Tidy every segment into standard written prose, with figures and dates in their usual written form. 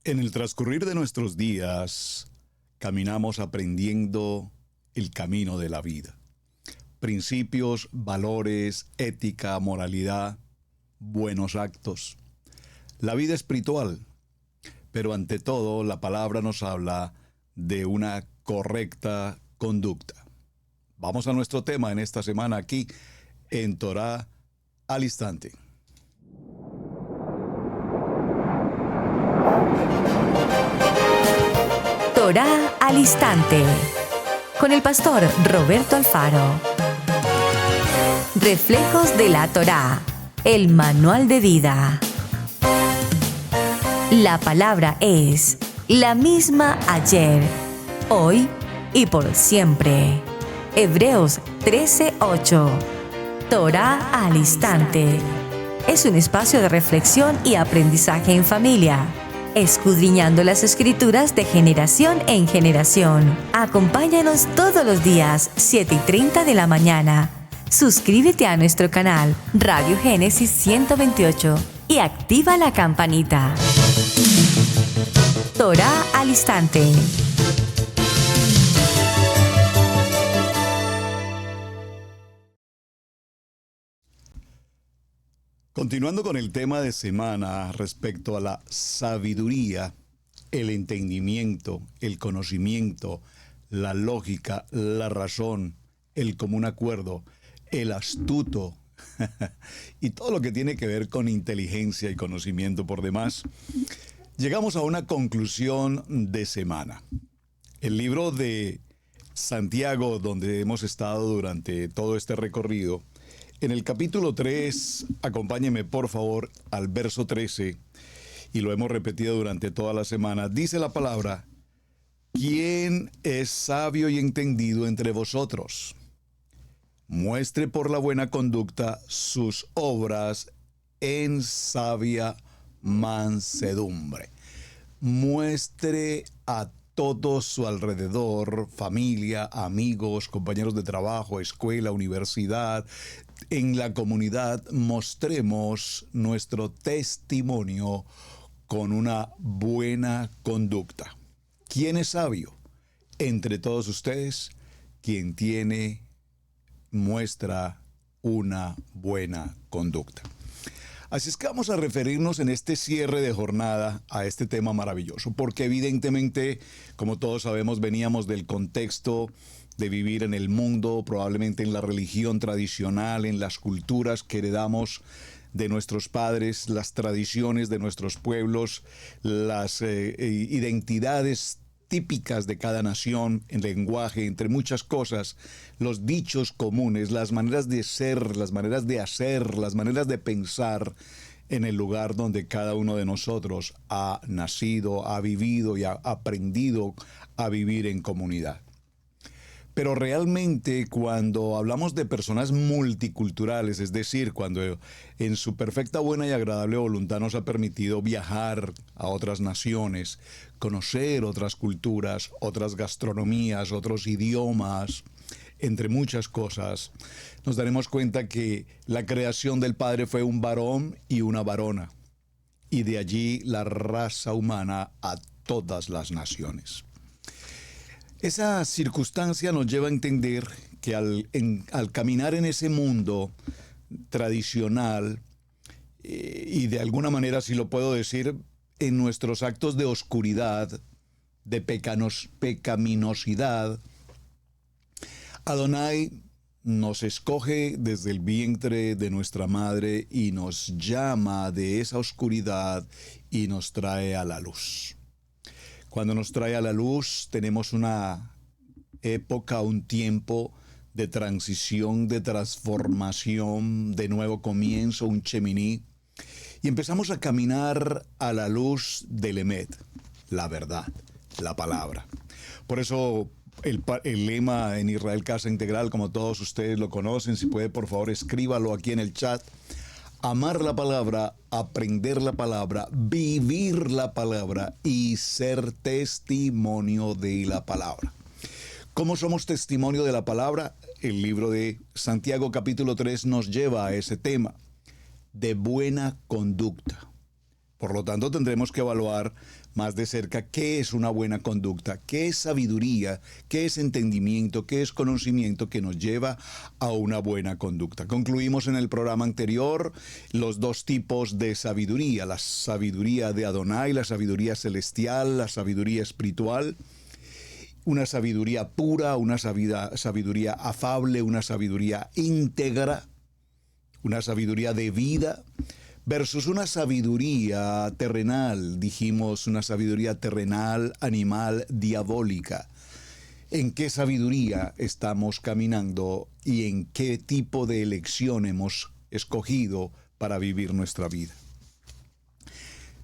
En el transcurrir de nuestros días, caminamos aprendiendo el camino de la vida. Principios, valores, ética, moralidad, buenos actos. La vida espiritual, pero ante todo la palabra nos habla de una correcta conducta. Vamos a nuestro tema en esta semana aquí en Torá al Instante. Torá al Instante, con el pastor Roberto Alfaro. Reflejos de la Torá, el manual de vida. La palabra es la misma ayer, hoy y por siempre. Hebreos 13:8. Torá al Instante. Es un espacio de reflexión y aprendizaje en familia, escudriñando las Escrituras de generación en generación. Acompáñanos todos los días, 7:30 de la mañana. Suscríbete a nuestro canal Radio Génesis 128 y activa la campanita. Torá al Instante. Continuando con el tema de semana respecto a la sabiduría, el entendimiento, el conocimiento, la lógica, la razón, el común acuerdo, el astuto y todo lo que tiene que ver con inteligencia y conocimiento por demás, llegamos a una conclusión de semana. El libro de Santiago, donde hemos estado durante todo este recorrido, en el capítulo 3, acompáñeme por favor al verso 13, y lo hemos repetido durante toda la semana, dice la palabra: ¿quién es sabio y entendido entre vosotros? Muestre por la buena conducta sus obras en sabia mansedumbre. Muestre a todo su alrededor, familia, amigos, compañeros de trabajo, escuela, universidad, en la comunidad, mostremos nuestro testimonio con una buena conducta. ¿Quién es sabio? Entre todos ustedes, quien muestra una buena conducta. Así es que vamos a referirnos en este cierre de jornada a este tema maravilloso, porque evidentemente, como todos sabemos, veníamos del contexto de vivir en el mundo, probablemente en la religión tradicional, en las culturas que heredamos de nuestros padres, las tradiciones de nuestros pueblos, las identidades típicas de cada nación, en lenguaje, entre muchas cosas, los dichos comunes, las maneras de ser, las maneras de hacer, las maneras de pensar en el lugar donde cada uno de nosotros ha nacido, ha vivido y ha aprendido a vivir en comunidad. Pero realmente cuando hablamos de personas multiculturales, es decir, cuando en su perfecta, buena y agradable voluntad nos ha permitido viajar a otras naciones, conocer otras culturas, otras gastronomías, otros idiomas, entre muchas cosas, nos daremos cuenta que la creación del Padre fue un varón y una varona, y de allí la raza humana a todas las naciones. Esa circunstancia nos lleva a entender que al caminar en ese mundo tradicional, y de alguna manera, si lo puedo decir, en nuestros actos de oscuridad, de pecaminosidad, Adonai nos escoge desde el vientre de nuestra madre y nos llama de esa oscuridad y nos trae a la luz. Cuando nos trae a la luz, tenemos una época, un tiempo de transición, de transformación, de nuevo comienzo, un Sheminí. Y empezamos a caminar a la luz del Emet, la verdad, la palabra. Por eso el lema en Israel Casa Integral, como todos ustedes lo conocen, si puede por favor escríbalo aquí en el chat: amar la palabra, aprender la palabra, vivir la palabra y ser testimonio de la palabra. ¿Cómo somos testimonio de la palabra? El libro de Santiago capítulo 3 nos lleva a ese tema de buena conducta. Por lo tanto, tendremos que evaluar más de cerca qué es una buena conducta, qué es sabiduría, qué es entendimiento, qué es conocimiento que nos lleva a una buena conducta. Concluimos en el programa anterior los dos tipos de sabiduría, la sabiduría de Adonai, la sabiduría celestial, la sabiduría espiritual. Una sabiduría pura, una sabiduría afable, una sabiduría íntegra, una sabiduría de vida, versus una sabiduría terrenal, dijimos una sabiduría terrenal, animal, diabólica. ¿En qué sabiduría estamos caminando y en qué tipo de elección hemos escogido para vivir nuestra vida?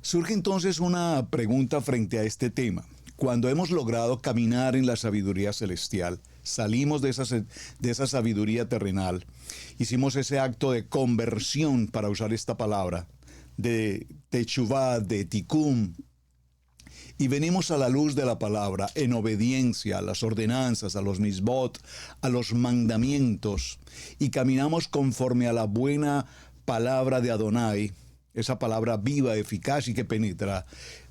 Surge entonces una pregunta frente a este tema. Cuando hemos logrado caminar en la sabiduría celestial, salimos de esa sabiduría terrenal, hicimos ese acto de conversión, para usar esta palabra, de techuvá, de tikum, y venimos a la luz de la palabra en obediencia a las ordenanzas, a los misbot, a los mandamientos, y caminamos conforme a la buena palabra de Adonai, esa palabra viva, eficaz y que penetra.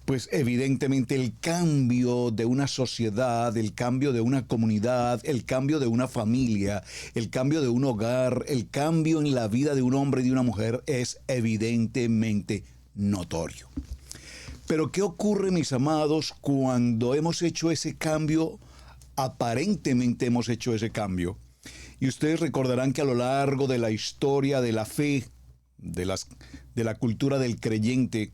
Pues evidentemente el cambio de una sociedad, el cambio de una comunidad, el cambio de una familia, el cambio de un hogar, el cambio en la vida de un hombre y de una mujer es evidentemente notorio. Pero ¿qué ocurre, mis amados, cuando hemos hecho ese cambio? Aparentemente hemos hecho ese cambio. Y ustedes recordarán que a lo largo de la historia de la fe, de la cultura del creyente,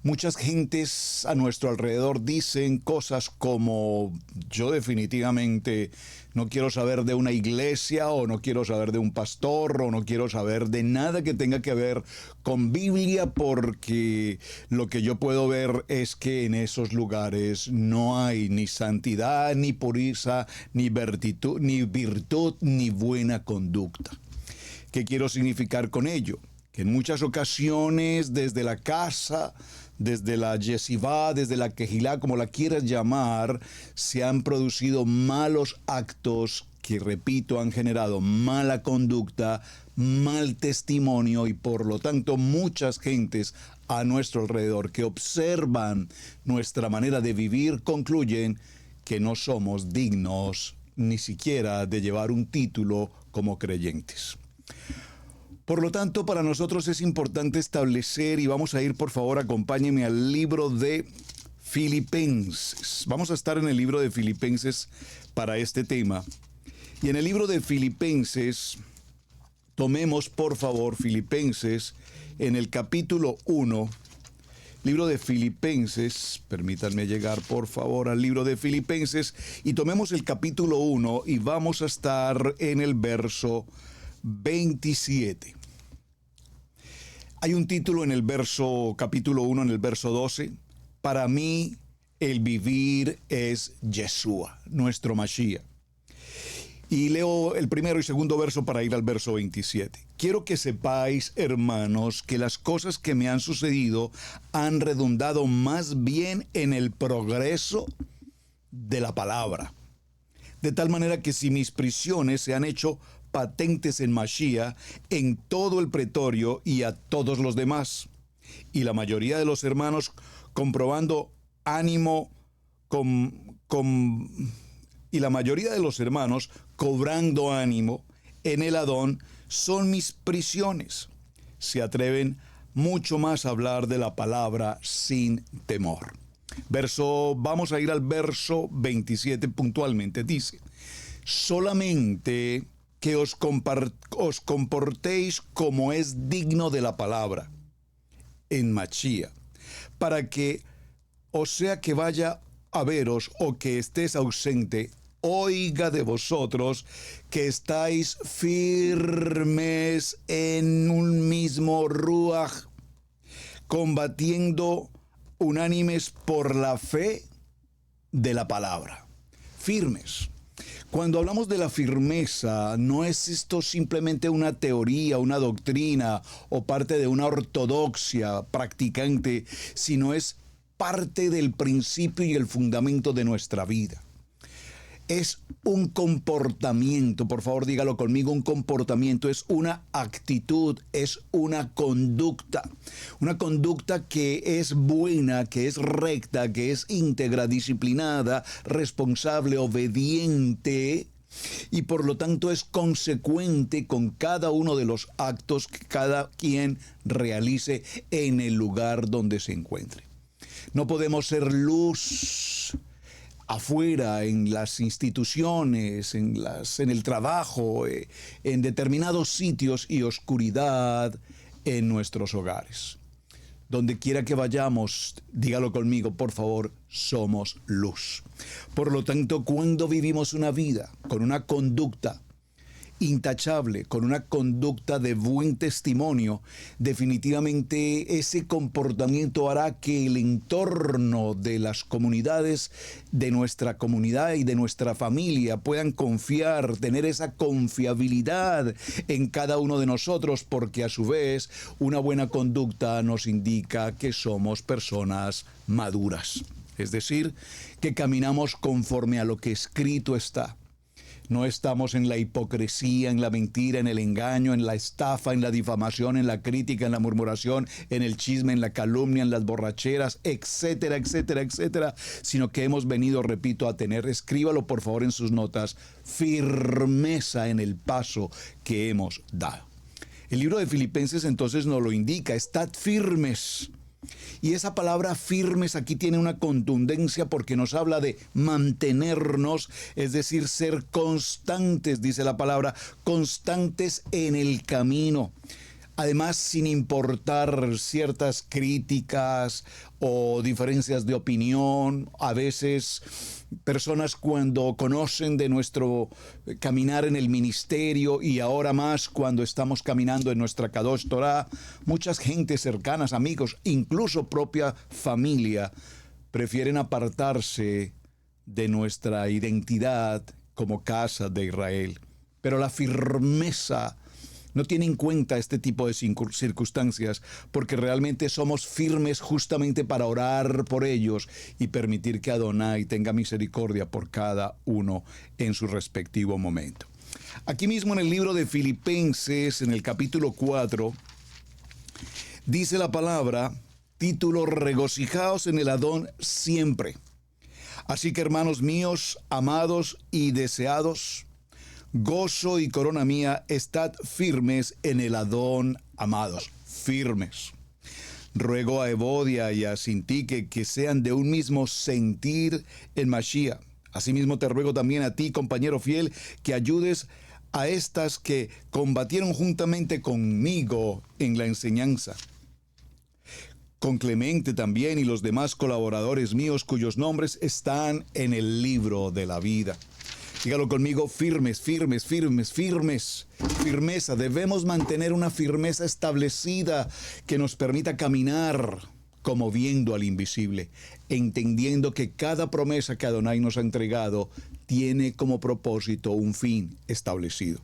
muchas gentes a nuestro alrededor dicen cosas como: yo definitivamente no quiero saber de una iglesia, o no quiero saber de un pastor, o no quiero saber de nada que tenga que ver con Biblia, porque lo que yo puedo ver es que en esos lugares no hay ni santidad, ni pureza, ni virtud, ni buena conducta. ¿Qué quiero significar con ello? Que en muchas ocasiones desde la casa, desde la yesivá, desde la quejilá, como la quieras llamar, se han producido malos actos que, repito, han generado mala conducta, mal testimonio, y por lo tanto muchas gentes a nuestro alrededor que observan nuestra manera de vivir concluyen que no somos dignos ni siquiera de llevar un título como creyentes. Por lo tanto, para nosotros es importante establecer, y vamos a ir, por favor, acompáñenme al libro de Filipenses. Vamos a estar en el libro de Filipenses para este tema. Y en el libro de Filipenses, tomemos, por favor, Filipenses en el capítulo 1. Libro de Filipenses, permítanme llegar, por favor, al libro de Filipenses, y tomemos el capítulo 1 y vamos a estar en el verso 27. Hay un título en el capítulo 1, en el verso 12. Para mí, el vivir es Yeshua, nuestro Mashiach. Y leo el primero y segundo verso para ir al verso 27. Quiero que sepáis, hermanos, que las cosas que me han sucedido han redundado más bien en el progreso de la palabra. De tal manera que si mis prisiones se han hecho patentes en Mashiach, en todo el pretorio y a todos los demás. Y la mayoría de los hermanos comprobando ánimo y la mayoría de los hermanos cobrando ánimo en el Adón son mis prisiones. Se atreven mucho más a hablar de la palabra sin temor. Vamos a ir al verso 27 puntualmente. Dice: solamente que os comportéis como es digno de la palabra en Mashiach, para que, o sea que vaya a veros o que estés ausente, oiga de vosotros que estáis firmes en un mismo ruaj, combatiendo unánimes por la fe de la palabra. Firmes. Cuando hablamos de la firmeza, no es esto simplemente una teoría, una doctrina o parte de una ortodoxia practicante, sino es parte del principio y el fundamento de nuestra vida. es un comportamiento, por favor dígalo conmigo, un comportamiento, es una actitud, es una conducta que es buena, que es recta, que es íntegra, disciplinada, responsable, obediente, y por lo tanto es consecuente con cada uno de los actos que cada quien realice en el lugar donde se encuentre. No podemos ser luz afuera, en las instituciones, en el trabajo, en determinados sitios, y oscuridad en nuestros hogares. Donde quiera que vayamos, dígalo conmigo, por favor, somos luz. Por lo tanto, cuando vivimos una vida con una conducta intachable, con una conducta de buen testimonio, definitivamente ese comportamiento hará que el entorno de las comunidades, de nuestra comunidad y de nuestra familia puedan confiar, tener esa confiabilidad en cada uno de nosotros, porque a su vez una buena conducta nos indica que somos personas maduras. Es decir, que caminamos conforme a lo que escrito está. No estamos en la hipocresía, en la mentira, en el engaño, en la estafa, en la difamación, en la crítica, en la murmuración, en el chisme, en la calumnia, en las borracheras, etcétera, etcétera, etcétera, sino que hemos venido, repito, a tener, escríbalo por favor en sus notas, firmeza en el paso que hemos dado. El libro de Filipenses entonces nos lo indica, estad firmes. Y esa palabra firmes aquí tiene una contundencia porque nos habla de mantenernos, es decir, ser constantes, dice la palabra, constantes en el camino. Además, sin importar ciertas críticas o diferencias de opinión, a veces personas cuando conocen de nuestro caminar en el ministerio y ahora más cuando estamos caminando en nuestra Kadosh Torah, muchas gentes cercanas, amigos, incluso propia familia, prefieren apartarse de nuestra identidad como casa de Israel. Pero la firmeza no tiene en cuenta este tipo de circunstancias, porque realmente somos firmes justamente para orar por ellos y permitir que Adonai tenga misericordia por cada uno en su respectivo momento. Aquí mismo en el libro de Filipenses, en el capítulo 4, dice la palabra, título, regocijaos en el Adón siempre. Así que, hermanos míos, amados y deseados, gozo y corona mía, estad firmes en el Adón, amados, firmes. Ruego a Evodia y a Sintique que sean de un mismo sentir en Mashiach. Asimismo te ruego también a ti, compañero fiel, que ayudes a estas que combatieron juntamente conmigo en la enseñanza. Con Clemente también y los demás colaboradores míos cuyos nombres están en el libro de la vida. Dígalo conmigo, firmes, firmes, firmes, firmes. Firmeza, debemos mantener una firmeza establecida que nos permita caminar como viendo al invisible, entendiendo que cada promesa que Adonai nos ha entregado tiene como propósito un fin establecido.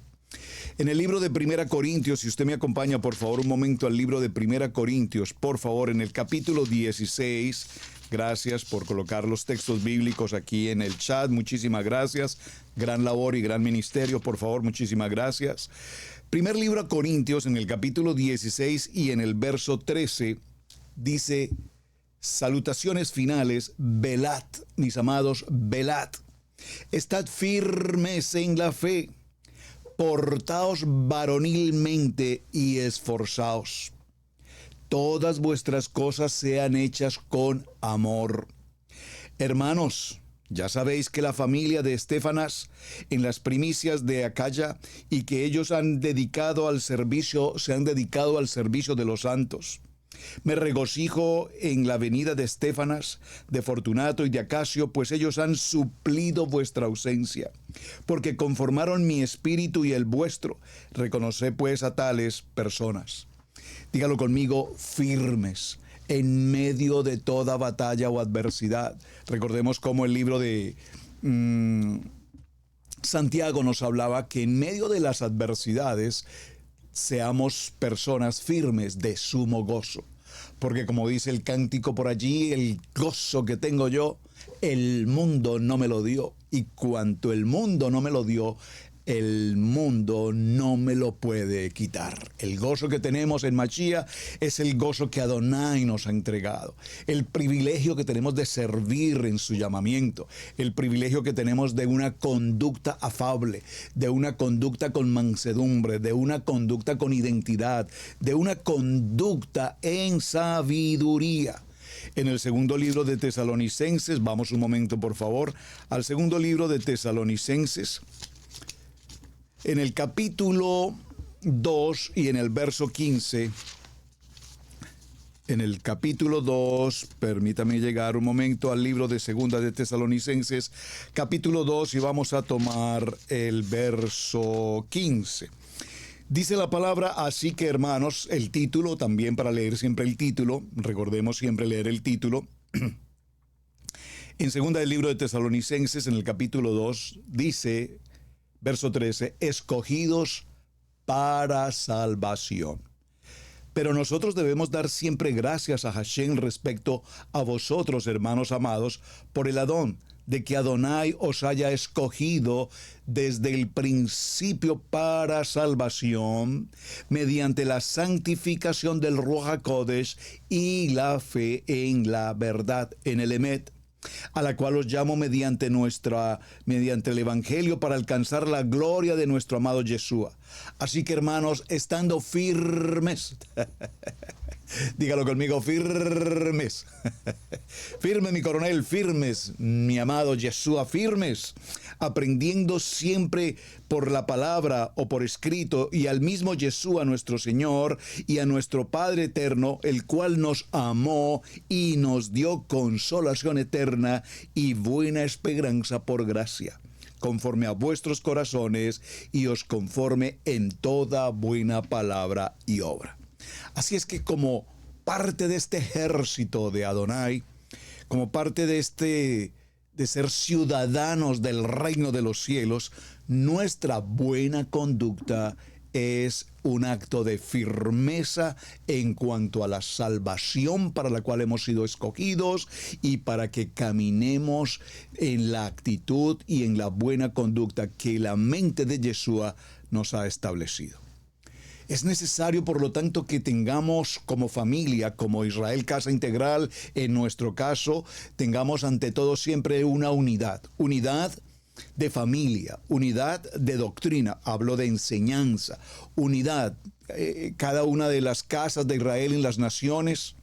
En el libro de 1 Corintios, si usted me acompaña por favor un momento al libro de 1 Corintios, por favor, en el capítulo 16, gracias por colocar los textos bíblicos aquí en el chat, muchísimas gracias, gran labor y gran ministerio, por favor, muchísimas gracias. Primer libro a Corintios, en el capítulo 16 y en el verso 13, dice, salutaciones finales, velad, mis amados, velad, estad firmes en la fe, portaos varonilmente y esforzaos. Todas vuestras cosas sean hechas con amor. Hermanos, ya sabéis que la familia de Estefanas en las primicias de Acaya y que ellos se han dedicado al servicio de los santos. Me regocijo en la venida de Estefanas, de Fortunato y de Acacio, pues ellos han suplido vuestra ausencia, porque conformaron mi espíritu y el vuestro. Reconoced pues a tales personas. Dígalo conmigo, firmes en medio de toda batalla o adversidad. Recordemos cómo el libro de Santiago nos hablaba que en medio de las adversidades seamos personas firmes de sumo gozo. Porque como dice el cántico por allí, el gozo que tengo yo el mundo no me lo dio, y cuanto el mundo no me lo dio, el mundo no me lo puede quitar. El gozo que tenemos en Mashiach es el gozo que Adonai nos ha entregado. El privilegio que tenemos de servir en su llamamiento. El privilegio que tenemos de una conducta afable, de una conducta con mansedumbre, de una conducta con identidad, de una conducta en sabiduría. En el segundo libro de Tesalonicenses, vamos un momento por favor, al segundo libro de Tesalonicenses, en el capítulo 2 y en el verso 15, en el capítulo 2, permítame llegar un momento al libro de segunda de Tesalonicenses, capítulo 2, y vamos a tomar el verso 15. Dice la palabra: así que, hermanos, el título, también para leer siempre el título, recordemos siempre leer el título. En segunda del libro de Tesalonicenses, en el capítulo 2, dice, verso 13, escogidos para salvación. Pero nosotros debemos dar siempre gracias a Hashem respecto a vosotros, hermanos amados, por el Adón, de que Adonai os haya escogido desde el principio para salvación, mediante la santificación del Ruach HaKodesh y la fe en la verdad, en el Emet, a la cual os llamo mediante el Evangelio para alcanzar la gloria de nuestro amado Yeshua. Así que, hermanos, estando firmes, dígalo conmigo, firmes, firme mi coronel, firmes, mi amado Yeshua, firmes, aprendiendo siempre por la palabra o por escrito, y al mismo Yeshua nuestro Señor y a nuestro Padre eterno, el cual nos amó y nos dio consolación eterna y buena esperanza por gracia, conforme a vuestros corazones, y os conforme en toda buena palabra y obra. Así es que, como parte de este ejército de Adonai, como parte de ser ciudadanos del reino de los cielos, nuestra buena conducta es un acto de firmeza en cuanto a la salvación para la cual hemos sido escogidos, y para que caminemos en la actitud y en la buena conducta que la mente de Yeshua nos ha establecido. Es necesario, por lo tanto, que tengamos como familia, como Israel Casa Integral, en nuestro caso, tengamos ante todo siempre una unidad de familia, unidad de doctrina, hablo de enseñanza, unidad. Cada una de las casas de Israel en las naciones,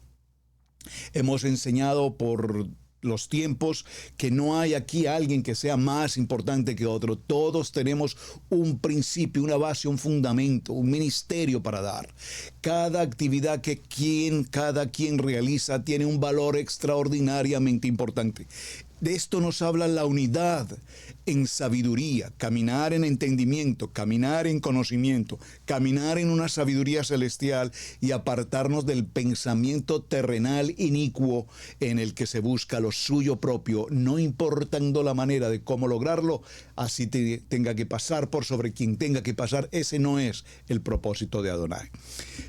hemos enseñado por los tiempos que no hay aquí alguien que sea más importante que otro. Todos tenemos un principio, una base, un fundamento, un ministerio para dar. Cada actividad que cada quien realiza tiene un valor extraordinariamente importante. De esto nos habla la unidad en sabiduría, caminar en entendimiento, caminar en conocimiento, caminar en una sabiduría celestial, y apartarnos del pensamiento terrenal inicuo en el que se busca lo suyo propio, no importando la manera de cómo lograrlo, así tenga que pasar por sobre quien tenga que pasar. Ese no es el propósito de Adonai.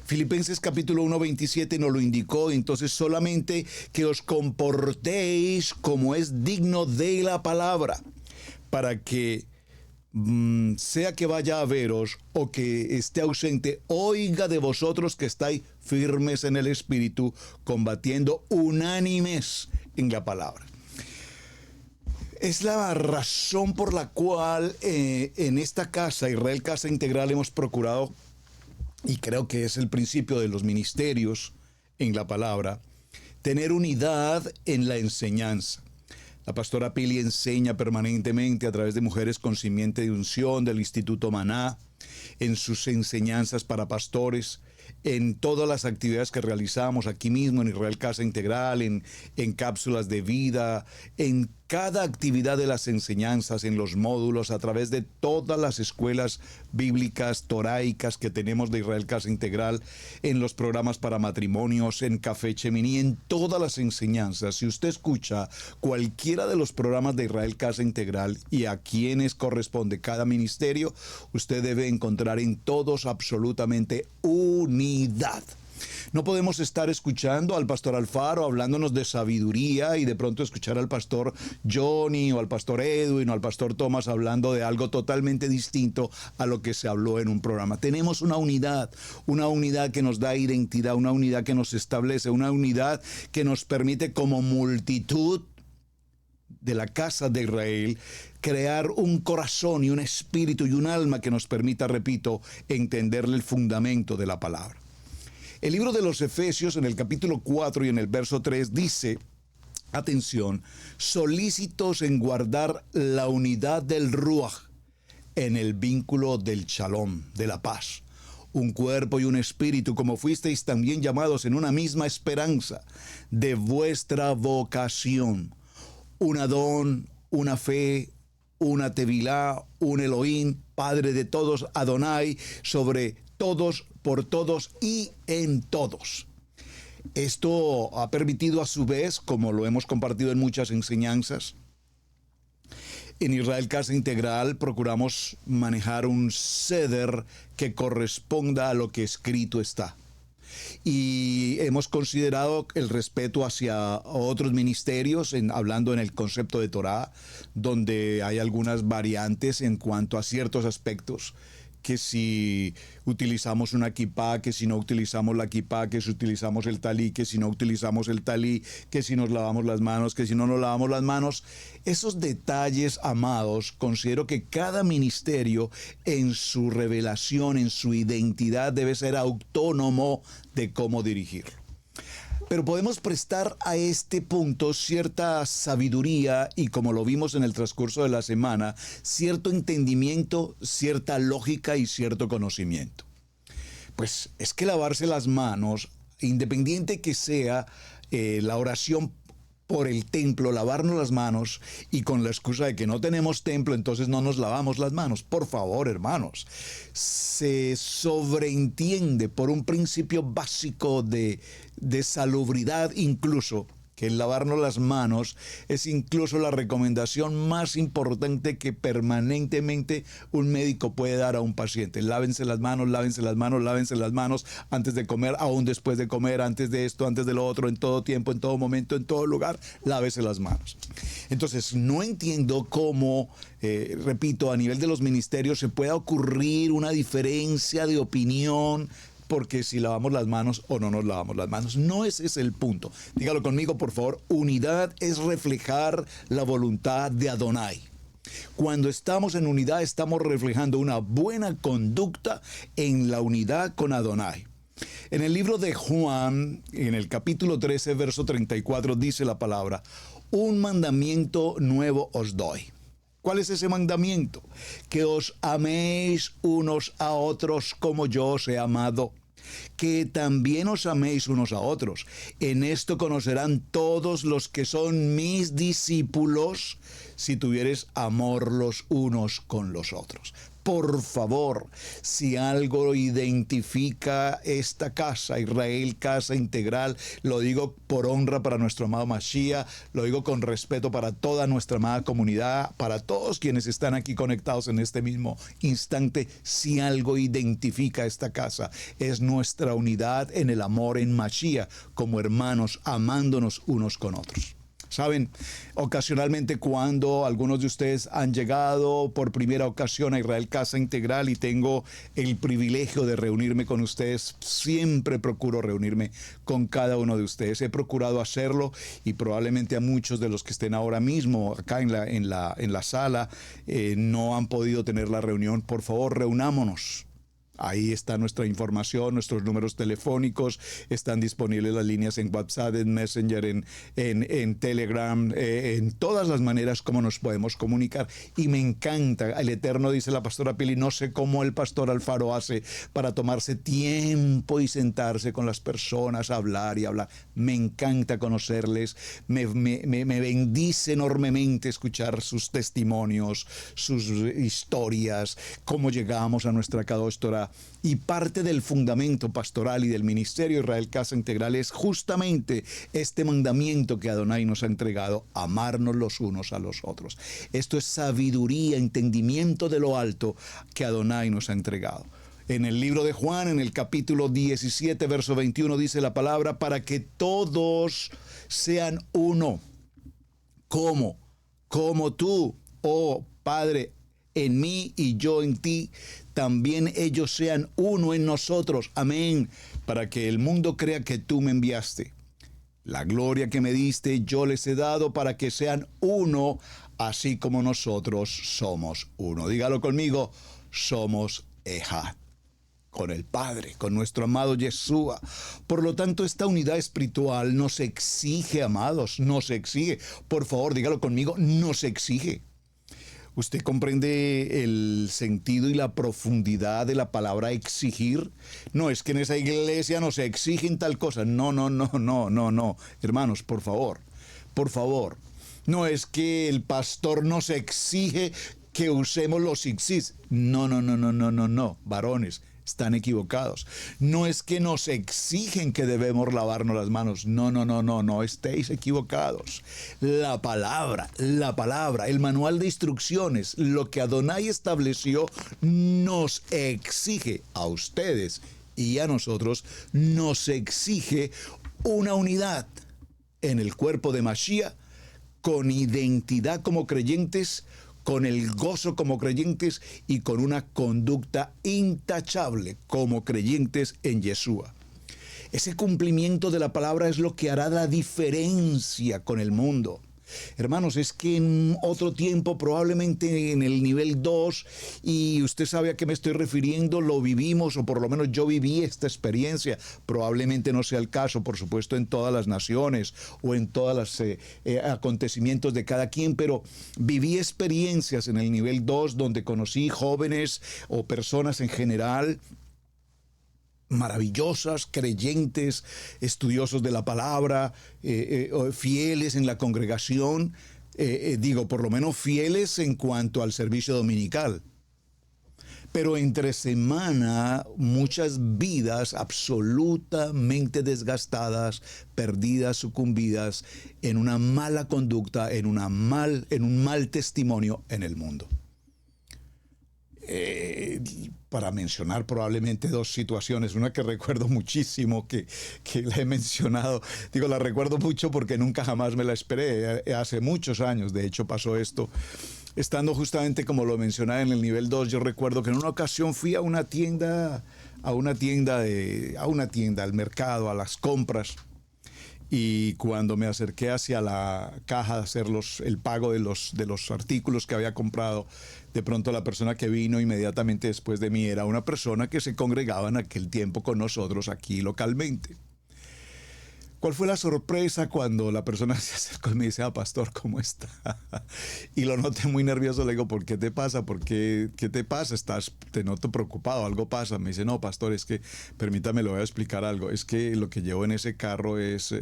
Filipenses capítulo 1, 27 nos lo indicó. Entonces, solamente que os comportéis como es digno de la palabra, para que sea que vaya a veros o que esté ausente, oiga de vosotros que estáis firmes en el espíritu, combatiendo unánimes en la palabra. Es la razón por la cual en esta casa, Israel Casa Integral, hemos procurado, y creo que es el principio de los ministerios en la palabra, tener unidad en la enseñanza. La pastora Pili enseña permanentemente a través de Mujeres con Simiente de Unción del Instituto Maná, en sus enseñanzas para pastores, en todas las actividades que realizamos aquí mismo en Israel Casa Integral, en cápsulas de vida, en cada actividad de las enseñanzas, en los módulos, a través de todas las escuelas bíblicas, toraicas que tenemos de Israel Casa Integral, en los programas para matrimonios, en Café Cheminí, en todas las enseñanzas. Si usted escucha cualquiera de los programas de Israel Casa Integral y a quienes corresponde cada ministerio, usted debe encontrar en todos absolutamente unidad. No podemos estar escuchando al pastor Alfaro hablándonos de sabiduría y de pronto escuchar al pastor Johnny o al pastor Edwin o al pastor Thomas hablando de algo totalmente distinto a lo que se habló en un programa. Tenemos una unidad que nos da identidad, una unidad que nos establece, una unidad que nos permite como multitud de la casa de Israel crear un corazón y un espíritu y un alma que nos permita, repito, entenderle el fundamento de la palabra. El libro de los Efesios en el capítulo 4 y en el verso 3 dice, atención, solícitos en guardar la unidad del Ruach en el vínculo del Shalom, de la paz. Un cuerpo y un espíritu, como fuisteis también llamados en una misma esperanza de vuestra vocación. Un Adón, una fe, una Tevilá, un Elohim, Padre de todos, Adonai, sobre todos, por todos y en todos. Esto ha permitido a su vez, como lo hemos compartido en muchas enseñanzas, en Israel Casa Integral procuramos manejar un seder que corresponda a lo que escrito está. Y hemos considerado el respeto hacia otros ministerios, hablando en el concepto de Torá, donde hay algunas variantes en cuanto a ciertos aspectos, que si utilizamos una kipá, que si no utilizamos la kipá, que si utilizamos el talí, que si no utilizamos el talí, que si nos lavamos las manos, que si no nos lavamos las manos. Esos detalles, amados, considero que cada ministerio en su revelación, en su identidad, debe ser autónomo de cómo dirigirlo. Pero podemos prestar a este punto cierta sabiduría y, como lo vimos en el transcurso de la semana, cierto entendimiento, cierta lógica y cierto conocimiento. Pues es que lavarse las manos, independiente que sea la oración por el templo, lavarnos las manos, y con la excusa de que no tenemos templo, entonces no nos lavamos las manos. Por favor, hermanos, se sobreentiende por un principio básico de salubridad incluso, que el lavarnos las manos es incluso la recomendación más importante que permanentemente un médico puede dar a un paciente. Lávense las manos, lávense las manos, lávense las manos antes de comer, aún después de comer, antes de esto, antes de lo otro, en todo tiempo, en todo momento, en todo lugar, lávese las manos. Entonces, no entiendo cómo, repito, a nivel de los ministerios se pueda ocurrir una diferencia de opinión porque si lavamos las manos o no nos lavamos las manos. No ese es el punto. Dígalo conmigo, por favor. Unidad es reflejar la voluntad de Adonai. Cuando estamos en unidad, estamos reflejando una buena conducta en la unidad con Adonai. En el libro de Juan, en el capítulo 13, verso 34, dice la palabra: un mandamiento nuevo os doy. ¿Cuál es ese mandamiento? Que os améis unos a otros como yo os he amado. Que también os améis unos a otros. En esto conocerán todos los que son mis discípulos, si tuviereis amor los unos con los otros. Por favor, si algo identifica esta casa, Israel Casa Integral, lo digo por honra para nuestro amado Mashiach, lo digo con respeto para toda nuestra amada comunidad, para todos quienes están aquí conectados en este mismo instante, si algo identifica esta casa, es nuestra unidad en el amor en Mashiach, como hermanos, amándonos unos con otros. Saben, ocasionalmente cuando algunos de ustedes han llegado por primera ocasión a Israel Casa Integral y tengo el privilegio de reunirme con ustedes, siempre procuro reunirme con cada uno de ustedes. He procurado hacerlo y probablemente a muchos de los que estén ahora mismo acá en la sala no han podido tener la reunión. Por favor, reunámonos. Ahí está nuestra información, nuestros números telefónicos, están disponibles las líneas en WhatsApp, en Messenger, en Telegram, en todas las maneras como nos podemos comunicar. Y me encanta, el Eterno, dice la pastora Pili, no sé cómo el pastor Alfaro hace para tomarse tiempo y sentarse con las personas, hablar y hablar. Me encanta conocerles, me bendice enormemente escuchar sus testimonios, sus historias, cómo llegamos a nuestra Kadosh Torah. Y parte del fundamento pastoral y del ministerio Israel Casa Integral es justamente este mandamiento que Adonai nos ha entregado: amarnos los unos a los otros. Esto es sabiduría, entendimiento de lo alto que Adonai nos ha entregado. En el libro de Juan, en el capítulo 17, verso 21, dice la palabra, para que todos sean uno. ¿Cómo? Como tú, oh Padre, en mí y yo en ti, también ellos sean uno en nosotros. Amén. Para que el mundo crea que tú me enviaste. La gloria que me diste yo les he dado para que sean uno, así como nosotros somos uno. Dígalo conmigo, somos Ejad, con el Padre, con nuestro amado Yeshua. Por lo tanto, esta unidad espiritual nos exige, amados, nos exige. Por favor, dígalo conmigo, nos exige. ¿Usted comprende el sentido y la profundidad de la palabra exigir? No, es que en esa iglesia nos exigen tal cosa. No. Hermanos, por favor, por favor. No es que el pastor nos exige que usemos los isis. No, varones. Están equivocados. No es que nos exigen que debemos lavarnos las manos. No estéis equivocados. La palabra, el manual de instrucciones, lo que Adonai estableció, nos exige a ustedes y a nosotros, nos exige una unidad en el cuerpo de Mashiach, con identidad como creyentes, con el gozo como creyentes y con una conducta intachable como creyentes en Yeshua. Ese cumplimiento de la palabra es lo que hará la diferencia con el mundo. Hermanos, es que en otro tiempo, probablemente en el nivel 2, y usted sabe a qué me estoy refiriendo, lo vivimos, o por lo menos yo viví esta experiencia. Probablemente no sea el caso, por supuesto, en todas las naciones o en todos los acontecimientos de cada quien, pero viví experiencias en el nivel 2 donde conocí jóvenes o personas en general maravillosas, creyentes, estudiosos de la palabra, fieles en la congregación, por lo menos fieles en cuanto al servicio dominical. Pero entre semana, muchas vidas absolutamente desgastadas, perdidas, sucumbidas en una mala conducta, en un mal testimonio en el mundo. Para mencionar probablemente dos situaciones, una que recuerdo muchísimo, que la he mencionado, la recuerdo mucho porque nunca jamás me la esperé, hace muchos años, de hecho pasó esto, estando justamente como lo mencionaba en el nivel 2, yo recuerdo que en una ocasión fui a una tienda, al mercado, a las compras, y cuando me acerqué hacia la caja de hacer el pago de los artículos que había comprado, de pronto la persona que vino inmediatamente después de mí era una persona que se congregaba en aquel tiempo con nosotros aquí localmente. ¿Cuál fue la sorpresa cuando la persona se acercó y me dice, pastor, ¿cómo está? Y lo noté muy nervioso, le digo, ¿por qué te pasa? ¿Qué te pasa? Te noto preocupado, algo pasa. Me dice, no, pastor, es que, permítame, le voy a explicar algo. Es que lo que llevo en ese carro es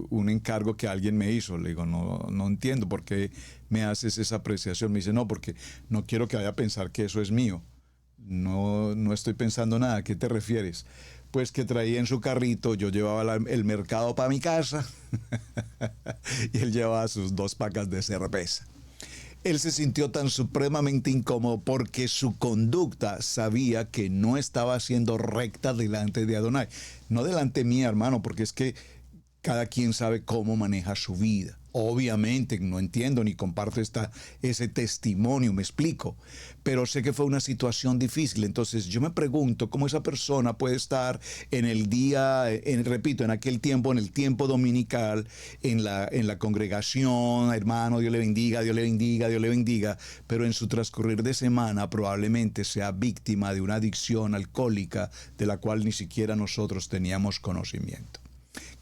un encargo que alguien me hizo. Le digo, no entiendo por qué me haces esa apreciación. Me dice, no, porque no quiero que vaya a pensar que eso es mío. No estoy pensando nada. ¿A qué te refieres? Pues que traía en su carrito, yo llevaba el mercado para mi casa y él llevaba sus 2 pacas de cerveza. Él se sintió tan supremamente incómodo porque su conducta sabía que no estaba siendo recta delante de Adonai. No delante mía, hermano, porque es que cada quien sabe cómo maneja su vida. Obviamente no entiendo ni comparto ese testimonio, me explico, pero sé que fue una situación difícil. Entonces yo me pregunto cómo esa persona puede estar en el día, repito, en aquel tiempo, en el tiempo dominical, en la congregación, hermano, Dios le bendiga, Dios le bendiga, Dios le bendiga, pero en su transcurrir de semana probablemente sea víctima de una adicción alcohólica de la cual ni siquiera nosotros teníamos conocimiento.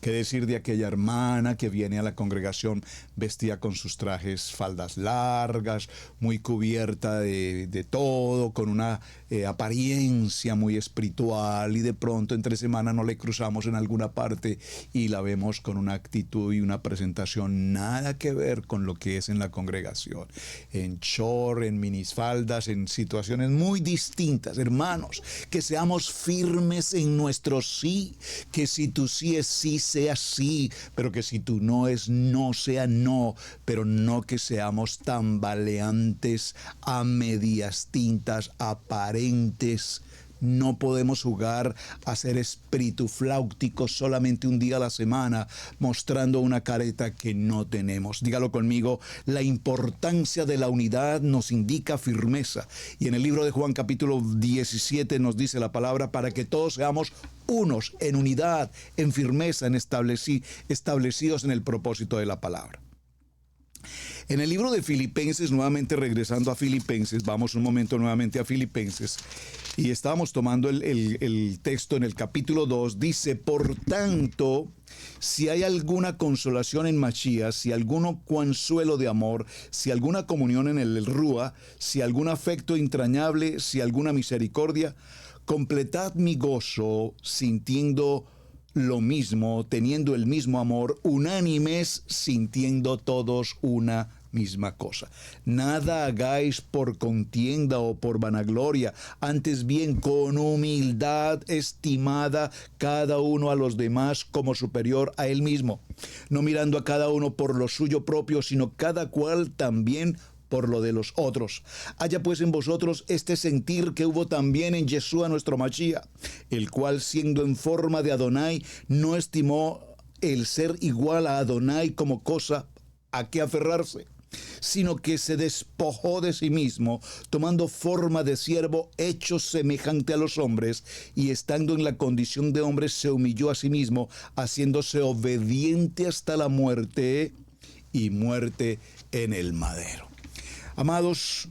¿Qué decir de aquella hermana que viene a la congregación vestida con sus trajes, faldas largas, muy cubierta de todo, con una apariencia muy espiritual, y de pronto entre semana no le cruzamos en alguna parte y la vemos con una actitud y una presentación nada que ver con lo que es en la congregación? En short, en minifaldas, en situaciones muy distintas. Hermanos, que seamos firmes en nuestro sí, que si tu sí es sí, sea sí, pero que si tu no es no, sea no, pero no que seamos tambaleantes, a medias tintas, aparentes, No podemos jugar a ser espíritu fláutico solamente un día a la semana, mostrando una careta que no tenemos. Dígalo conmigo, la importancia de la unidad nos indica firmeza. Y en el libro de Juan capítulo 17 nos dice la palabra, para que todos seamos unos, en unidad, en firmeza, establecidos en el propósito de la palabra. En el libro de Filipenses, nuevamente regresando a Filipenses, vamos un momento nuevamente a Filipenses, y estábamos tomando el texto en el capítulo 2, dice, por tanto, si hay alguna consolación en Mashiach, si alguno consuelo de amor, si alguna comunión en el Rúa, si algún afecto entrañable, si alguna misericordia, completad mi gozo sintiendo lo mismo, teniendo el mismo amor, unánimes, sintiendo todos una misma cosa. Nada hagáis por contienda o por vanagloria, antes bien con humildad estimada cada uno a los demás como superior a él mismo, no mirando a cada uno por lo suyo propio, sino cada cual también por lo de los otros. Haya pues en vosotros este sentir que hubo también en Yeshua nuestro Mashiach, el cual siendo en forma de Adonai, no estimó el ser igual a Adonai como cosa a que aferrarse, sino que se despojó de sí mismo, tomando forma de siervo, hecho semejante a los hombres, y estando en la condición de hombre, se humilló a sí mismo, haciéndose obediente hasta la muerte, y muerte en el madero. Amados,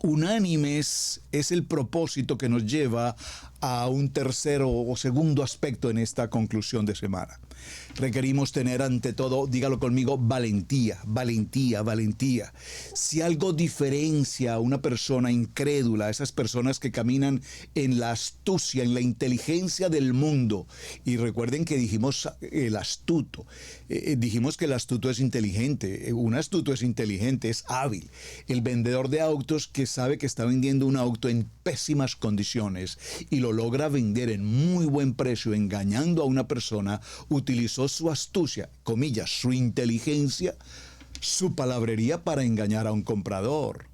unánimes es el propósito que nos lleva a un tercero o segundo aspecto en esta conclusión de semana. Requerimos tener ante todo, dígalo conmigo, valentía, valentía, valentía. Si algo diferencia a una persona incrédula, a esas personas que caminan en la astucia, en la inteligencia del mundo, y recuerden que dijimos el astuto, dijimos que el astuto es inteligente, un astuto es inteligente, es hábil. El vendedor de autos que sabe que está vendiendo un auto en pésimas condiciones y lo logra vender en muy buen precio, engañando a una persona, utilizó su astucia, comillas, su inteligencia, su palabrería para engañar a un comprador.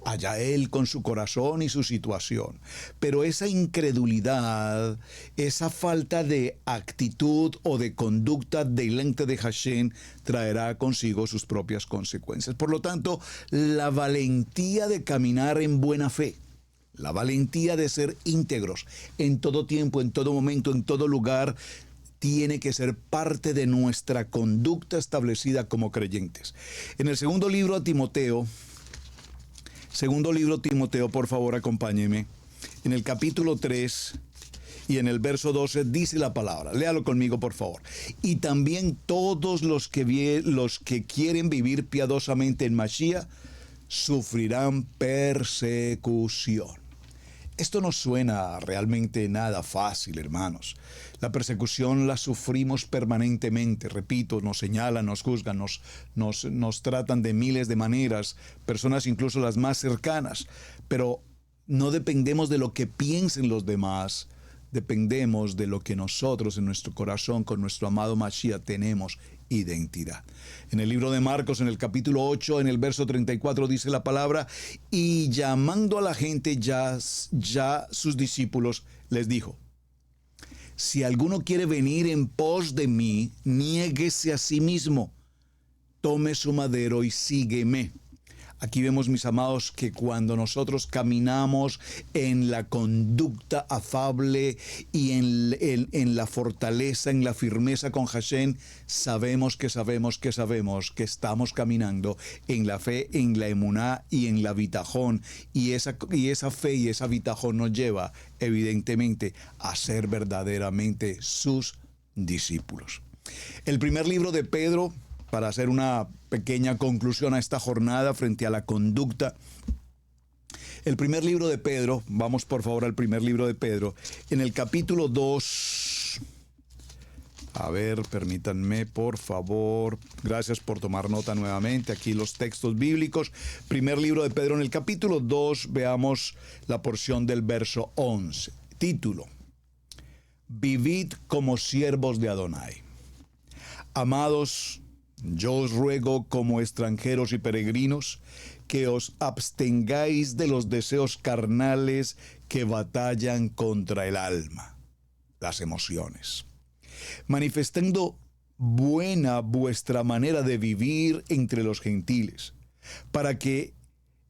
Allá él con su corazón y su situación. Pero esa incredulidad, esa falta de actitud o de conducta delante de Hashem traerá consigo sus propias consecuencias. Por lo tanto, la valentía de caminar en buena fe, la valentía de ser íntegros en todo tiempo, en todo momento, en todo lugar, tiene que ser parte de nuestra conducta establecida como creyentes. En el segundo libro a Timoteo, por favor, acompáñeme. En el capítulo 3 y en el verso 12 dice la palabra. Léalo conmigo, por favor. Y también todos los que quieren vivir piadosamente en Mashiach sufrirán persecución. Esto no suena realmente nada fácil, hermanos. La persecución la sufrimos permanentemente. Repito, nos señalan, nos juzgan, nos tratan de miles de maneras, personas incluso las más cercanas. Pero no dependemos de lo que piensen los demás, dependemos de lo que nosotros en nuestro corazón, con nuestro amado Mashiach, tenemos identidad. En el libro de Marcos, en el capítulo 8, en el verso 34, dice la palabra, y llamando a la gente ya sus discípulos, les dijo, si alguno quiere venir en pos de mí, niéguese a sí mismo, tome su madero y sígueme. Aquí vemos, mis amados, que cuando nosotros caminamos en la conducta afable y en la fortaleza, en la firmeza con Hashem, sabemos que estamos caminando en la fe, en la emuná y en la bitajón. Y esa fe y esa bitajón nos lleva, evidentemente, a ser verdaderamente sus discípulos. El primer libro de Pedro, para hacer una pequeña conclusión a esta jornada frente a la conducta. El primer libro de Pedro, vamos por favor al primer libro de Pedro, en el capítulo 2, a ver, permítanme por favor, gracias por tomar nota nuevamente, aquí los textos bíblicos, primer libro de Pedro, en el capítulo 2, veamos la porción del verso 11, título, Vivid como siervos de Adonai. Amados, Yo os ruego como extranjeros y peregrinos que os abstengáis de los deseos carnales que batallan contra el alma, las emociones, manifestando buena vuestra manera de vivir entre los gentiles, para que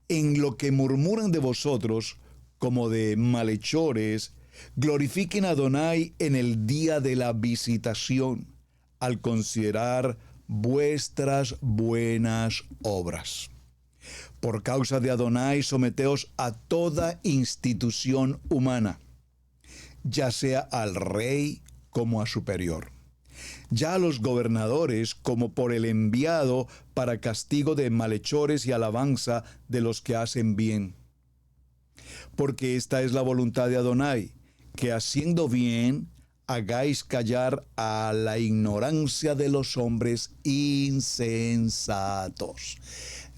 en lo que murmuran de vosotros como de malhechores, glorifiquen a Adonai en el día de la visitación, al considerar vuestras buenas obras. Por causa de Adonai, someteos a toda institución humana, ya sea al rey como a superior, ya a los gobernadores como por el enviado para castigo de malhechores y alabanza de los que hacen bien. Porque esta es la voluntad de Adonai, que haciendo bien hagáis callar a la ignorancia de los hombres insensatos.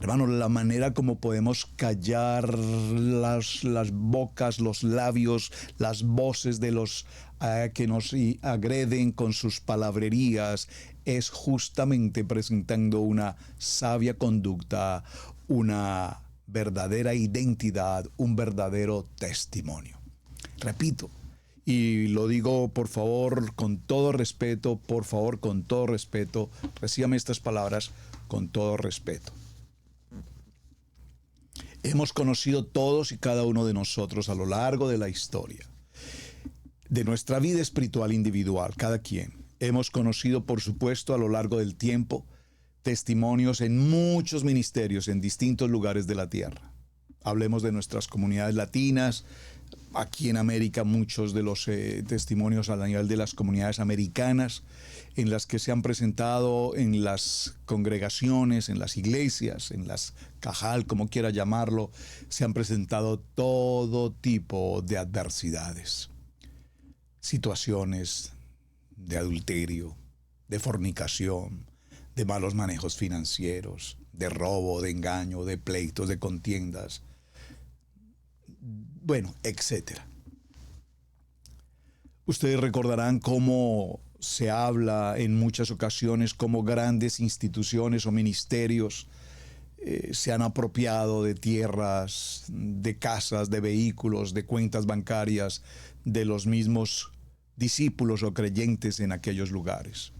Hermanos, la manera como podemos callar las bocas, los labios, las voces de los que nos agreden con sus palabrerías es justamente presentando una sabia conducta, una verdadera identidad, un verdadero testimonio. Repito, y lo digo por favor con todo respeto, por favor con todo respeto, recíbame estas palabras con todo respeto. Hemos conocido todos y cada uno de nosotros a lo largo de la historia, de nuestra vida espiritual individual, cada quien. Hemos conocido, por supuesto, a lo largo del tiempo, testimonios en muchos ministerios en distintos lugares de la tierra. Hablemos de nuestras comunidades latinas. Aquí en América, muchos de los testimonios a nivel de las comunidades americanas, en las que se han presentado en las congregaciones, en las iglesias, en las cajal, como quiera llamarlo, se han presentado todo tipo de adversidades, situaciones de adulterio, de fornicación, de malos manejos financieros, de robo, de engaño, de pleitos, de contiendas, bueno, etcétera. Ustedes recordarán cómo se habla en muchas ocasiones cómo grandes instituciones o ministerios se han apropiado de tierras, de casas, de vehículos, de cuentas bancarias de los mismos discípulos o creyentes en aquellos lugares.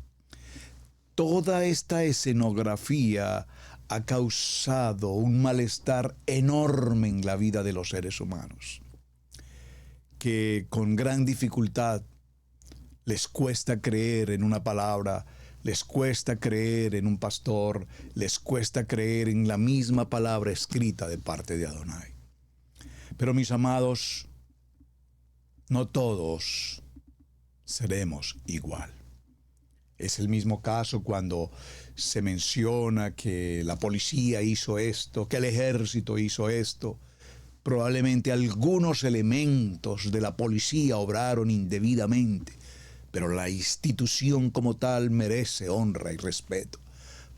Toda esta escenografía ha causado un malestar enorme en la vida de los seres humanos, que con gran dificultad les cuesta creer en una palabra, les cuesta creer en un pastor, les cuesta creer en la misma palabra escrita de parte de Adonai. Pero mis amados, no todos seremos igual. Es el mismo caso cuando se menciona que la policía hizo esto, que el ejército hizo esto. Probablemente algunos elementos de la policía obraron indebidamente, pero la institución como tal merece honra y respeto.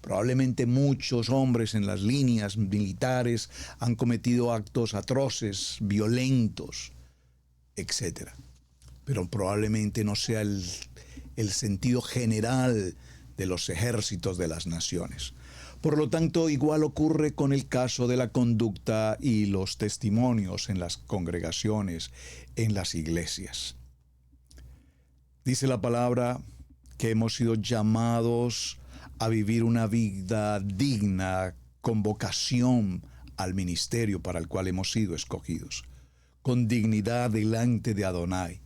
Probablemente muchos hombres en las líneas militares han cometido actos atroces, violentos, etc. Pero probablemente no sea el sentido general de los ejércitos de las naciones. Por lo tanto, igual ocurre con el caso de la conducta y los testimonios en las congregaciones, en las iglesias. Dice la palabra que hemos sido llamados a vivir una vida digna, con vocación al ministerio para el cual hemos sido escogidos, con dignidad delante de Adonai,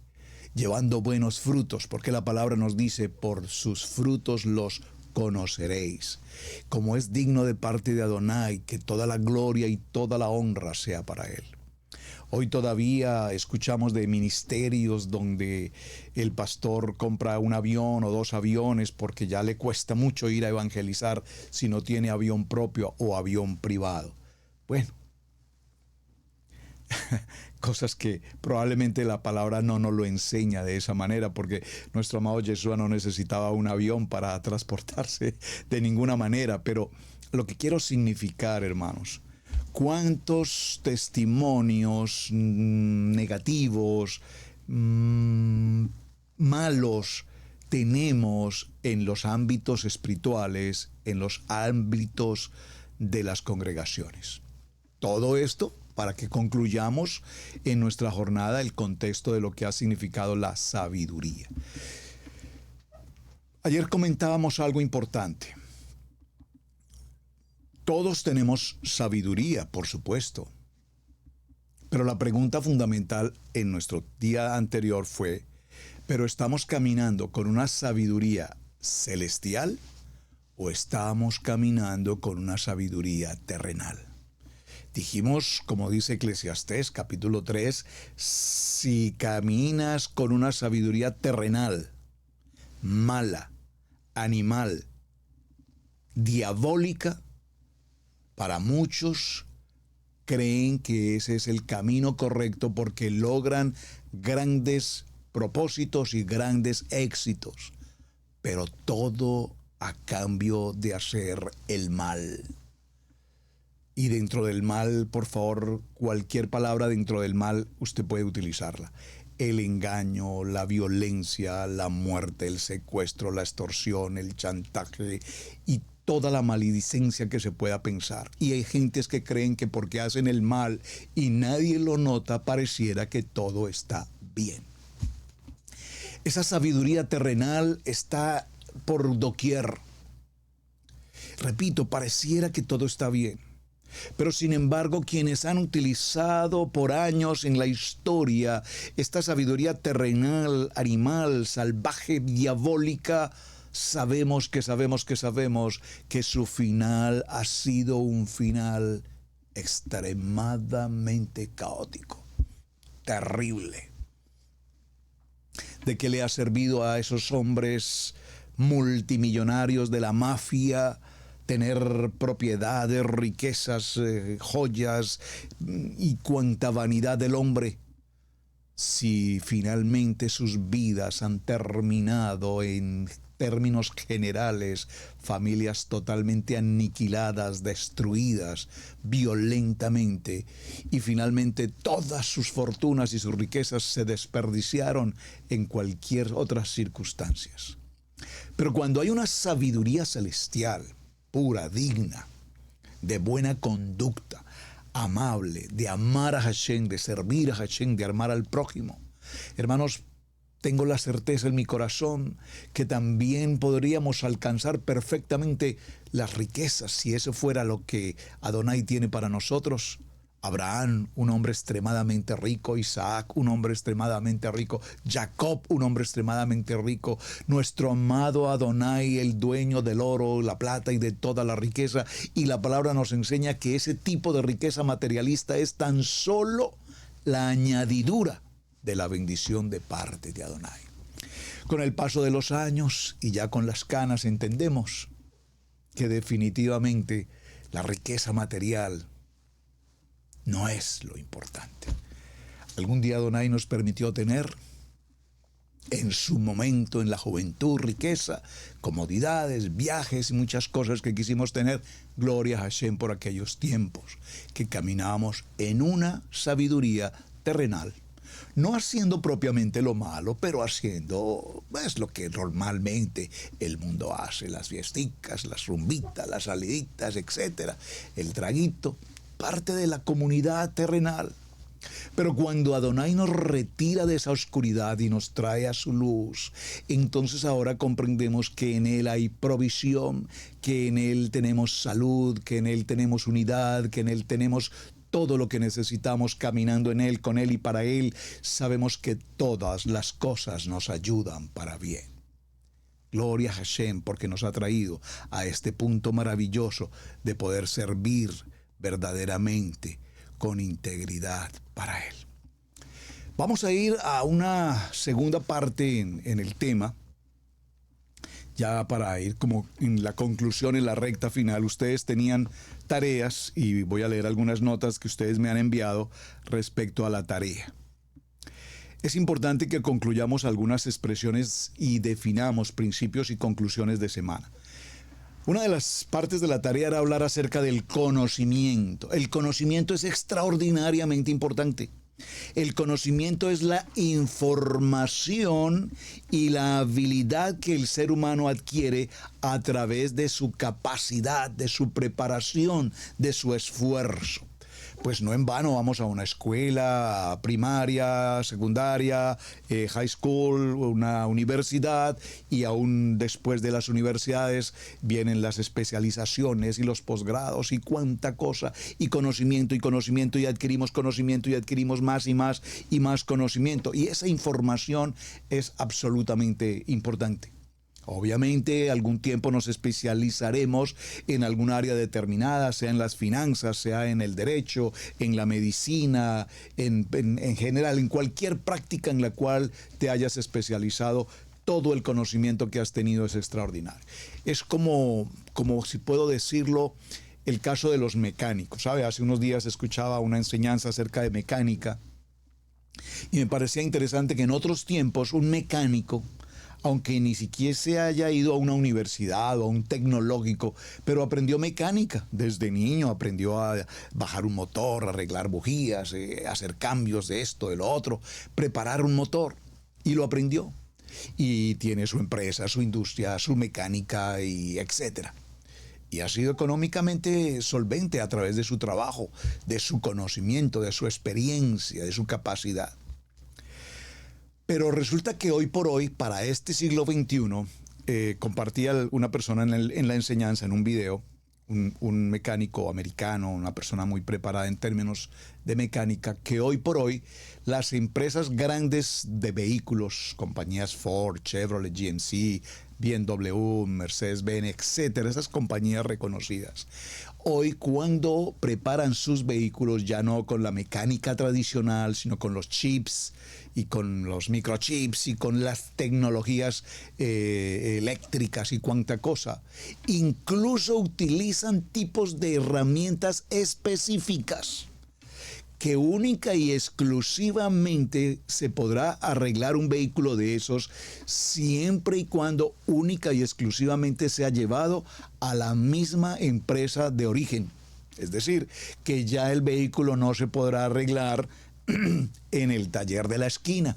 llevando buenos frutos, porque la palabra nos dice, por sus frutos los conoceréis. Como es digno de parte de Adonai, que toda la gloria y toda la honra sea para Él. Hoy todavía escuchamos de ministerios donde el pastor compra un avión o 2 aviones porque ya le cuesta mucho ir a evangelizar si no tiene avión propio o avión privado. Bueno, cosas que probablemente la palabra no nos lo enseña de esa manera, porque nuestro amado Yeshua no necesitaba un avión para transportarse de ninguna manera. Pero lo que quiero significar, hermanos, cuántos testimonios negativos, malos, tenemos en los ámbitos espirituales, en los ámbitos de las congregaciones. Todo esto para que concluyamos en nuestra jornada el contexto de lo que ha significado la sabiduría. Ayer comentábamos algo importante. Todos tenemos sabiduría, por supuesto. Pero la pregunta fundamental en nuestro día anterior fue, ¿pero estamos caminando con una sabiduría celestial o estamos caminando con una sabiduría terrenal? Dijimos, como dice Eclesiastés capítulo 3, si caminas con una sabiduría terrenal, mala, animal, diabólica, para muchos creen que ese es el camino correcto porque logran grandes propósitos y grandes éxitos, pero todo a cambio de hacer el mal. Y dentro del mal, por favor, cualquier palabra dentro del mal usted puede utilizarla. El engaño, la violencia, la muerte, el secuestro, la extorsión, el chantaje y toda la maledicencia que se pueda pensar. Y hay gentes que creen que porque hacen el mal y nadie lo nota, pareciera que todo está bien. Esa sabiduría terrenal está por doquier. Repito, pareciera que todo está bien. Pero sin embargo, quienes han utilizado por años en la historia esta sabiduría terrenal, animal, salvaje, diabólica, sabemos que su final ha sido un final extremadamente caótico, terrible. ¿De qué le ha servido a esos hombres multimillonarios de la mafia tener propiedades, riquezas, joyas y cuanta vanidad del hombre, si finalmente sus vidas han terminado en términos generales, familias totalmente aniquiladas, destruidas violentamente, y finalmente todas sus fortunas y sus riquezas se desperdiciaron en cualquier otras circunstancias? Pero cuando hay una sabiduría celestial, pura, digna, de buena conducta, amable, de amar a Hashem, de servir a Hashem, de amar al prójimo, hermanos, tengo la certeza en mi corazón que también podríamos alcanzar perfectamente las riquezas si eso fuera lo que Adonai tiene para nosotros. Abraham, un hombre extremadamente rico, Isaac, un hombre extremadamente rico, Jacob, un hombre extremadamente rico, nuestro amado Adonai, el dueño del oro, la plata y de toda la riqueza. Y la palabra nos enseña que ese tipo de riqueza materialista es tan solo la añadidura de la bendición de parte de Adonai. Con el paso de los años y ya con las canas entendemos que definitivamente la riqueza material no es lo importante. Algún día Adonai nos permitió tener en su momento, en la juventud, riqueza, comodidades, viajes y muchas cosas que quisimos tener. Gloria a Hashem por aquellos tiempos que caminábamos en una sabiduría terrenal. No haciendo propiamente lo malo, pero haciendo lo que normalmente el mundo hace. Las fiesticas, las rumbitas, las saliditas, etcétera. El traguito, parte de la comunidad terrenal. Pero cuando Adonai nos retira de esa oscuridad y nos trae a su luz, entonces ahora comprendemos que en Él hay provisión, que en Él tenemos salud, que en Él tenemos unidad, que en Él tenemos todo lo que necesitamos caminando en Él, con Él y para Él. Sabemos que todas las cosas nos ayudan para bien. Gloria a Hashem porque nos ha traído a este punto maravilloso de poder servir verdaderamente con integridad para Él. Vamos a ir a una segunda parte en el tema, ya para ir como en la conclusión, en la recta final. Ustedes tenían tareas y voy a leer algunas notas que ustedes me han enviado respecto a la tarea. Es importante que concluyamos algunas expresiones y definamos principios y conclusiones de semana. Una de las partes de la tarea era hablar acerca del conocimiento. El conocimiento es extraordinariamente importante. El conocimiento es la información y la habilidad que el ser humano adquiere a través de su capacidad, de su preparación, de su esfuerzo. Pues no en vano vamos a una escuela primaria, secundaria, high school, una universidad, y aún después de las universidades vienen las especializaciones y los posgrados y cuánta cosa, y conocimiento, y adquirimos conocimiento y adquirimos más y más y más conocimiento. Y esa información es absolutamente importante. Obviamente, algún tiempo nos especializaremos en algún área determinada, sea en las finanzas, sea en el derecho, en la medicina, en general, en cualquier práctica en la cual te hayas especializado. Todo el conocimiento que has tenido es extraordinario. Es como si puedo decirlo, el caso de los mecánicos. ¿Sabe? Hace unos días escuchaba una enseñanza acerca de mecánica y me parecía interesante que en otros tiempos un mecánico, aunque ni siquiera se haya ido a una universidad o a un tecnológico, pero aprendió mecánica. Desde niño aprendió a bajar un motor, arreglar bujías, hacer cambios de esto, de lo otro, preparar un motor, y lo aprendió. Y tiene su empresa, su industria, su mecánica, y etcétera. Y ha sido económicamente solvente a través de su trabajo, de su conocimiento, de su experiencia, de su capacidad. Pero resulta que hoy por hoy, para este siglo XXI, compartía una persona en la enseñanza, en un video, un mecánico americano, una persona muy preparada en términos de mecánica, que hoy por hoy las empresas grandes de vehículos, compañías Ford, Chevrolet, GMC, BMW, Mercedes-Benz, etcétera, esas compañías reconocidas, hoy cuando preparan sus vehículos ya no con la mecánica tradicional, sino con los chips y con los microchips y con las tecnologías eléctricas y cuánta cosa, incluso utilizan tipos de herramientas específicas que única y exclusivamente se podrá arreglar un vehículo de esos siempre y cuando única y exclusivamente sea llevado a la misma empresa de origen. Es decir, que ya el vehículo no se podrá arreglar en el taller de la esquina,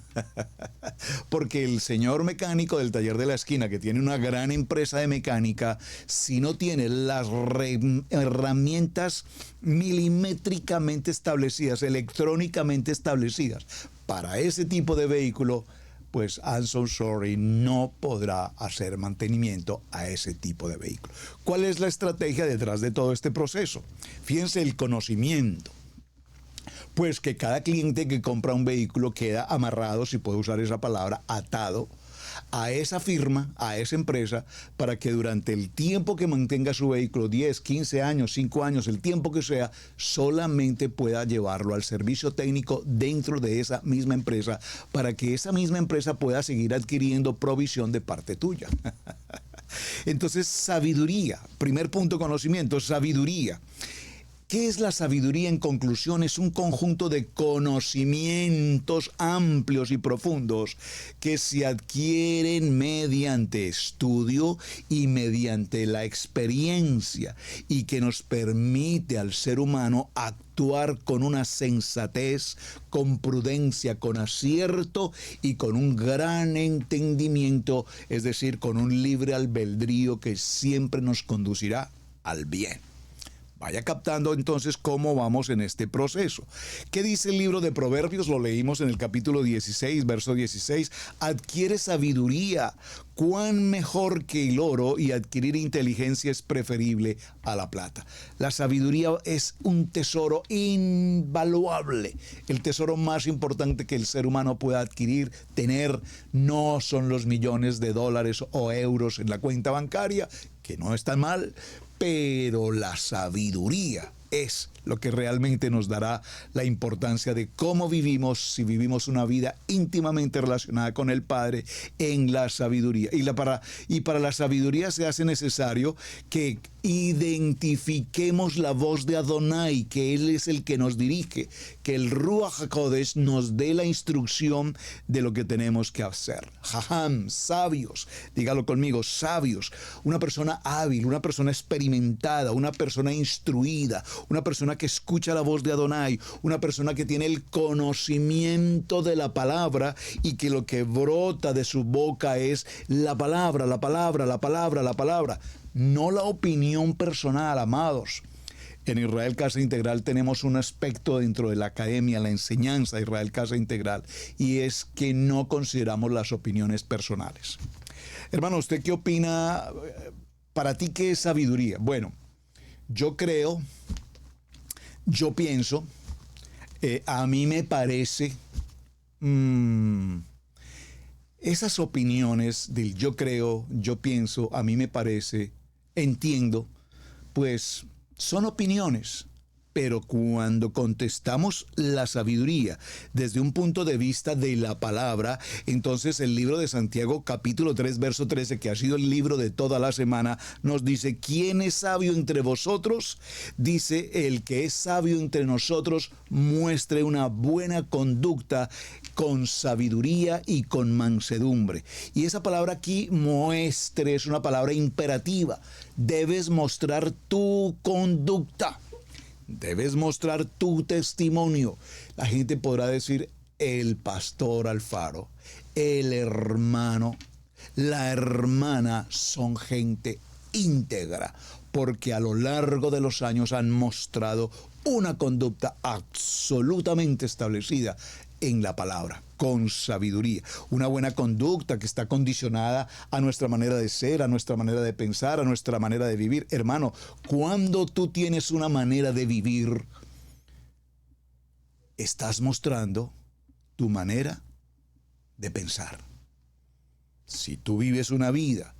porque el señor mecánico del taller de la esquina, que tiene una gran empresa de mecánica, si no tiene las herramientas milimétricamente establecidas, electrónicamente establecidas para ese tipo de vehículo, pues I'm so sorry, no podrá hacer mantenimiento a ese tipo de vehículo. ¿Cuál es la estrategia detrás de todo este proceso? Fíjense, el conocimiento. Pues que cada cliente que compra un vehículo queda amarrado, si puedo usar esa palabra, atado a esa firma, a esa empresa, para que durante el tiempo que mantenga su vehículo, 10, 15 años, 5 años, el tiempo que sea, solamente pueda llevarlo al servicio técnico dentro de esa misma empresa, para que esa misma empresa pueda seguir adquiriendo provisión de parte tuya. Entonces, sabiduría. Primer punto, conocimiento, sabiduría. ¿Qué es la sabiduría? En conclusión, es un conjunto de conocimientos amplios y profundos que se adquieren mediante estudio y mediante la experiencia, y que nos permite al ser humano actuar con una sensatez, con prudencia, con acierto y con un gran entendimiento, es decir, con un libre albedrío que siempre nos conducirá al bien. Vaya captando entonces cómo vamos en este proceso. ¿Qué dice el libro de Proverbios? Lo leímos en el capítulo 16, verso 16. Adquiere sabiduría, cuán mejor que el oro, y adquirir inteligencia es preferible a la plata. La sabiduría es un tesoro invaluable. El tesoro más importante que el ser humano pueda adquirir, tener, no son los millones de dólares o euros en la cuenta bancaria, que no están mal, pero la sabiduría es lo que realmente nos dará la importancia de cómo vivimos, si vivimos una vida íntimamente relacionada con el Padre en la sabiduría. Y para la sabiduría se hace necesario que Identifiquemos la voz de Adonai, que Él es el que nos dirige, que el Ruach HaKodesh nos dé la instrucción de lo que tenemos que hacer. Jajam, sabios, dígalo conmigo, sabios, una persona hábil, una persona experimentada, una persona instruida, una persona que escucha la voz de Adonai, una persona que tiene el conocimiento de la palabra y que lo que brota de su boca es la palabra, la palabra, la palabra, la palabra. No la opinión personal, amados. En Israel Casa Integral tenemos un aspecto dentro de la academia, la enseñanza de Israel Casa Integral, y es que no consideramos las opiniones personales. Hermano, ¿usted qué opina? ¿Para ti qué es sabiduría? Bueno, yo creo, yo pienso, a mí me parece... esas opiniones del yo creo, yo pienso, a mí me parece, entiendo, pues son opiniones, pero cuando contestamos la sabiduría desde un punto de vista de la palabra, entonces el libro de Santiago capítulo 3 verso 13, que ha sido el libro de toda la semana, nos dice: ¿quién es sabio entre vosotros? Dice: el que es sabio entre nosotros muestre una buena conducta con sabiduría y con mansedumbre. Y esa palabra aquí, muestre, es una palabra imperativa. Debes mostrar tu conducta. Debes mostrar tu testimonio. La gente podrá decir: el pastor Alfaro, el hermano, la hermana son gente íntegra, porque a lo largo de los años han mostrado una conducta absolutamente establecida en la palabra, con sabiduría. Una buena conducta que está condicionada a nuestra manera de ser, a nuestra manera de pensar, a nuestra manera de vivir. Hermano, cuando tú tienes una manera de vivir, estás mostrando tu manera de pensar. Si tú vives una vida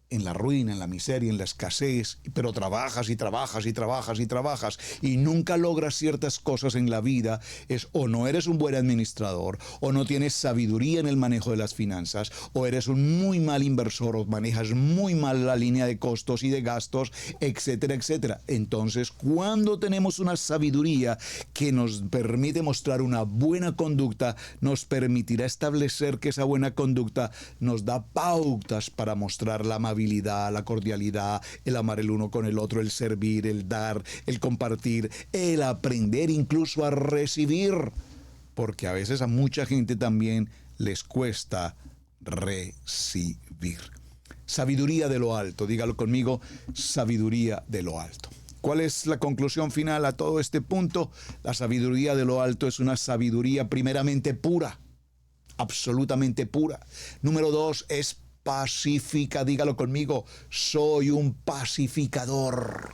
en la ruina, en la miseria, en la escasez, pero trabajas y trabajas y trabajas y trabajas y nunca logras ciertas cosas en la vida, es o no eres un buen administrador, o no tienes sabiduría en el manejo de las finanzas, o eres un muy mal inversor, o manejas muy mal la línea de costos y de gastos, etcétera, etcétera. Entonces, cuando tenemos una sabiduría que nos permite mostrar una buena conducta, nos permitirá establecer que esa buena conducta nos da pautas para mostrar la amabilidad, la cordialidad, el amar el uno con el otro, el servir, el dar, el compartir, el aprender incluso a recibir, porque a veces a mucha gente también les cuesta recibir. Sabiduría de lo alto, dígalo conmigo, sabiduría de lo alto. ¿Cuál es la conclusión final a todo este punto? La sabiduría de lo alto es una sabiduría primeramente pura, absolutamente pura. Número 2, es pacífica, dígalo conmigo, soy un pacificador.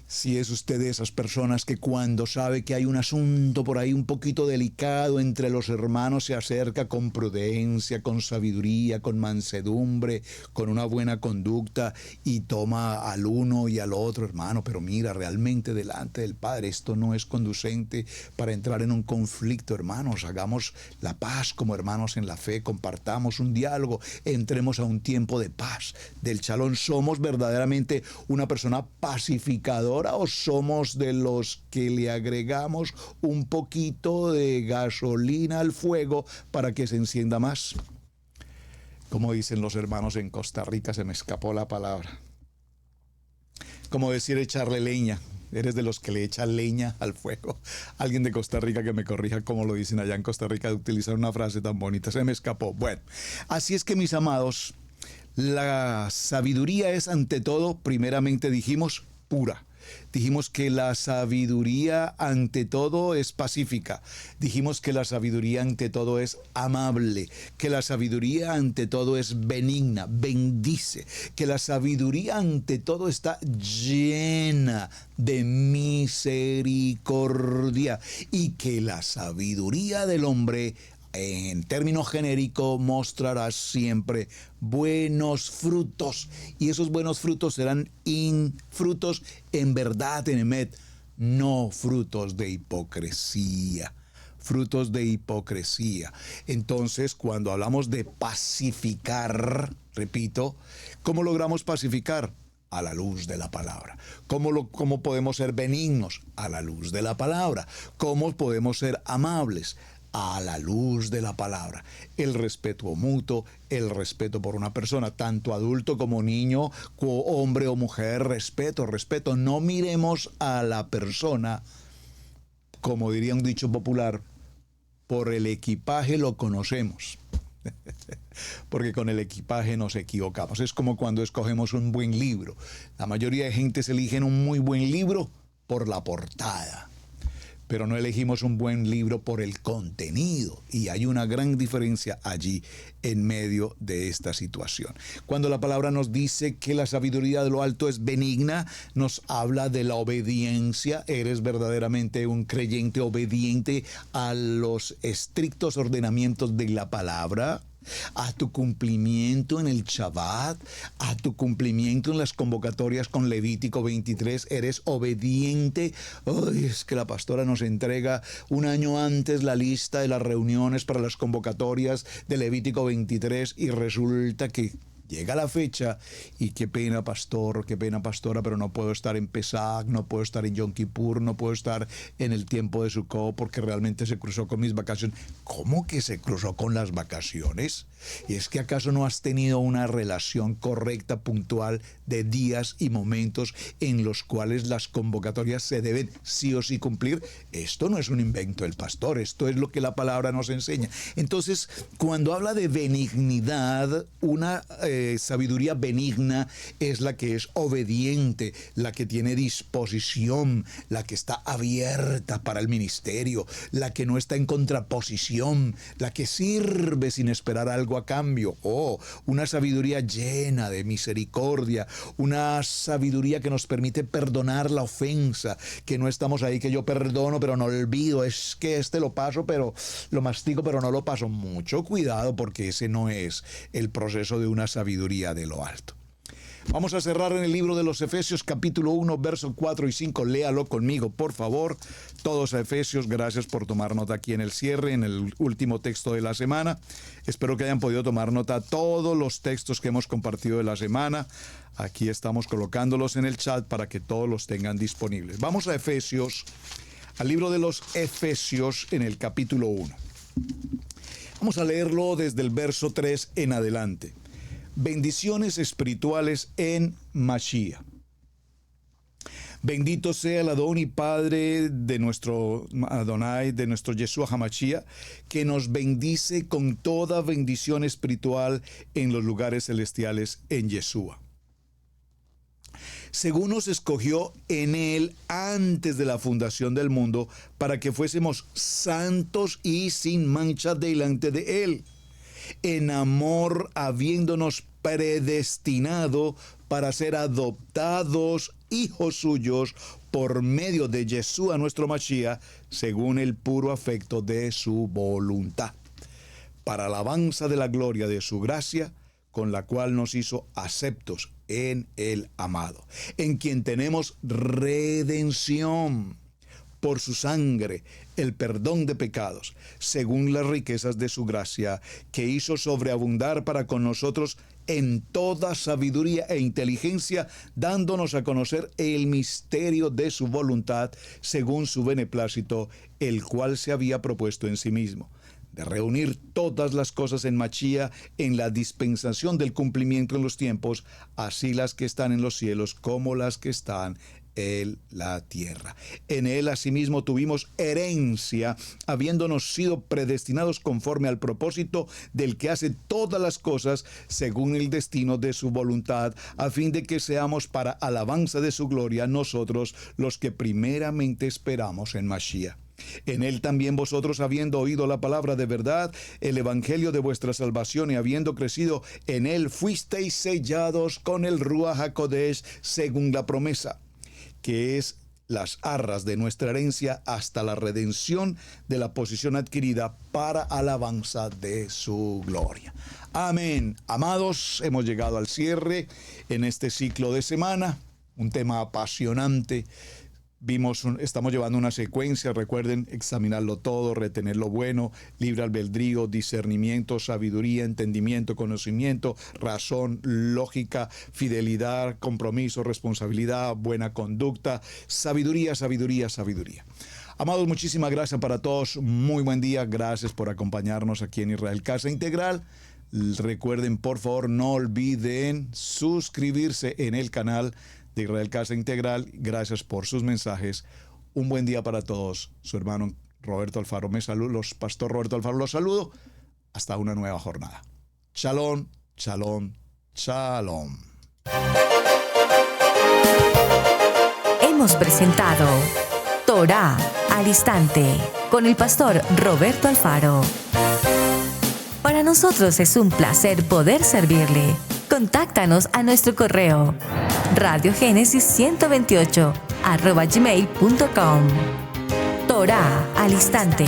Si es usted de esas personas que cuando sabe que hay un asunto por ahí un poquito delicado entre los hermanos, se acerca con prudencia, con sabiduría, con mansedumbre, con una buena conducta y toma al uno y al otro, hermano, pero mira, realmente delante del Padre esto no es conducente para entrar en un conflicto, hermanos. Hagamos la paz como hermanos en la fe, compartamos un diálogo, entremos a un tiempo de paz, del shalom. ¿Somos verdaderamente una persona pacificadora o somos de los que le agregamos un poquito de gasolina al fuego para que se encienda más? Como dicen los hermanos en Costa Rica, se me escapó la palabra. Como decir echarle leña. Eres de los que le echan leña al fuego. Alguien de Costa Rica que me corrija como lo dicen allá en Costa Rica, de utilizar una frase tan bonita. Se me escapó. Bueno, así es que, mis amados, la sabiduría es ante todo, primeramente dijimos, pura. Dijimos que la sabiduría ante todo es pacífica. Dijimos que la sabiduría ante todo es amable. Que la sabiduría ante todo es benigna, bendice. Que la sabiduría ante todo está llena de misericordia. Y que la sabiduría del hombre, en términos genéricos, mostrará siempre buenos frutos. Y esos buenos frutos serán frutos en verdad, en emet, no frutos de hipocresía. Frutos de hipocresía. Entonces, cuando hablamos de pacificar, repito, ¿cómo logramos pacificar? A la luz de la palabra. ¿Cómo podemos ser benignos? A la luz de la palabra. ¿Cómo podemos ser amables? A la luz de la palabra. El respeto mutuo, el respeto por una persona, tanto adulto como niño, hombre o mujer, respeto. No miremos a la persona, como diría un dicho popular, por el equipaje lo conocemos. Porque con el equipaje nos equivocamos. Es como cuando escogemos un buen libro. La mayoría de gente se eligen un muy buen libro por la portada, pero no elegimos un buen libro por el contenido, y hay una gran diferencia allí en medio de esta situación. Cuando la palabra nos dice que la sabiduría de lo alto es benigna, nos habla de la obediencia. Eres verdaderamente un creyente obediente a los estrictos ordenamientos de la palabra, a tu cumplimiento en el Shabbat, a tu cumplimiento en las convocatorias con Levítico 23, eres obediente. Ay, es que la pastora nos entrega un año antes la lista de las reuniones para las convocatorias de Levítico 23 y resulta que llega la fecha y qué pena, pastor, qué pena, pastora, pero no puedo estar en Pesach, no puedo estar en Yom Kippur, no puedo estar en el tiempo de Sukkot porque realmente se cruzó con mis vacaciones. ¿Cómo que se cruzó con las vacaciones? ¿Y es que acaso no has tenido una relación correcta, puntual, de días y momentos en los cuales las convocatorias se deben sí o sí cumplir? Esto no es un invento del pastor, esto es lo que la palabra nos enseña. Entonces, cuando habla de benignidad, una sabiduría benigna es la que es obediente, la que tiene disposición, la que está abierta para el ministerio, la que no está en contraposición, la que sirve sin esperar algo a cambio. Una sabiduría llena de misericordia, una sabiduría que nos permite perdonar la ofensa, que no estamos ahí que yo perdono pero no olvido, es que lo paso pero lo mastigo pero no lo paso. Mucho cuidado, porque ese no es el proceso de una sabiduría de lo alto. Vamos a cerrar en el libro de los Efesios, capítulo 1, versos 4 y 5. Léalo conmigo, por favor. Todos a Efesios. Gracias por tomar nota aquí en el cierre, en el último texto de la semana. Espero que hayan podido tomar nota todos los textos que hemos compartido de la semana. Aquí estamos colocándolos en el chat para que todos los tengan disponibles. Vamos a Efesios, al libro de los Efesios, en el capítulo 1. Vamos a leerlo desde el verso 3 en adelante. Bendiciones espirituales en Mashiach. Bendito sea el Adón y Padre de nuestro Adonai, de nuestro Yeshua HaMashiach, que nos bendice con toda bendición espiritual en los lugares celestiales en Yeshua. Según nos escogió en Él antes de la fundación del mundo, para que fuésemos santos y sin mancha delante de Él, en amor habiéndonos predestinado para ser adoptados hijos suyos por medio de Yeshua nuestro Mashiach, según el puro afecto de su voluntad, para alabanza de la gloria de su gracia, con la cual nos hizo aceptos en el amado, en quien tenemos redención por su sangre, el perdón de pecados, según las riquezas de su gracia, que hizo sobreabundar para con nosotros en toda sabiduría e inteligencia, dándonos a conocer el misterio de su voluntad, según su beneplácito, el cual se había propuesto en sí mismo, de reunir todas las cosas en Mashiach, en la dispensación del cumplimiento en los tiempos, así las que están en los cielos como las que están en la tierra. En él asimismo tuvimos herencia, habiéndonos sido predestinados conforme al propósito del que hace todas las cosas según el destino de su voluntad, a fin de que seamos para alabanza de su gloria nosotros los que primeramente esperamos en Mashiach. En él también vosotros, habiendo oído la palabra de verdad, el evangelio de vuestra salvación, y habiendo crecido en él, fuisteis sellados con el Ruach HaKodesh según la promesa, que es las arras de nuestra herencia hasta la redención de la posesión adquirida para alabanza de su gloria. Amén. Amados, hemos llegado al cierre en este ciclo de semana, un tema apasionante. Estamos llevando una secuencia, recuerden examinarlo todo, retener lo bueno, libre albedrío, discernimiento, sabiduría, entendimiento, conocimiento, razón, lógica, fidelidad, compromiso, responsabilidad, buena conducta, sabiduría, sabiduría, sabiduría. Amados, muchísimas gracias para todos, muy buen día, gracias por acompañarnos aquí en Israel Casa Integral. Recuerden, por favor, no olviden suscribirse en el canal de Israel Casa Integral. Gracias por sus mensajes. Un buen día para todos. Su hermano Roberto Alfaro Pastor Roberto Alfaro los saludo. Hasta una nueva jornada. Shalom, shalom, shalom. Hemos presentado Torá al Instante con el pastor Roberto Alfaro. Para nosotros es un placer poder servirle. Contáctanos a nuestro correo radiogenesis128@gmail.com. Torá al Instante.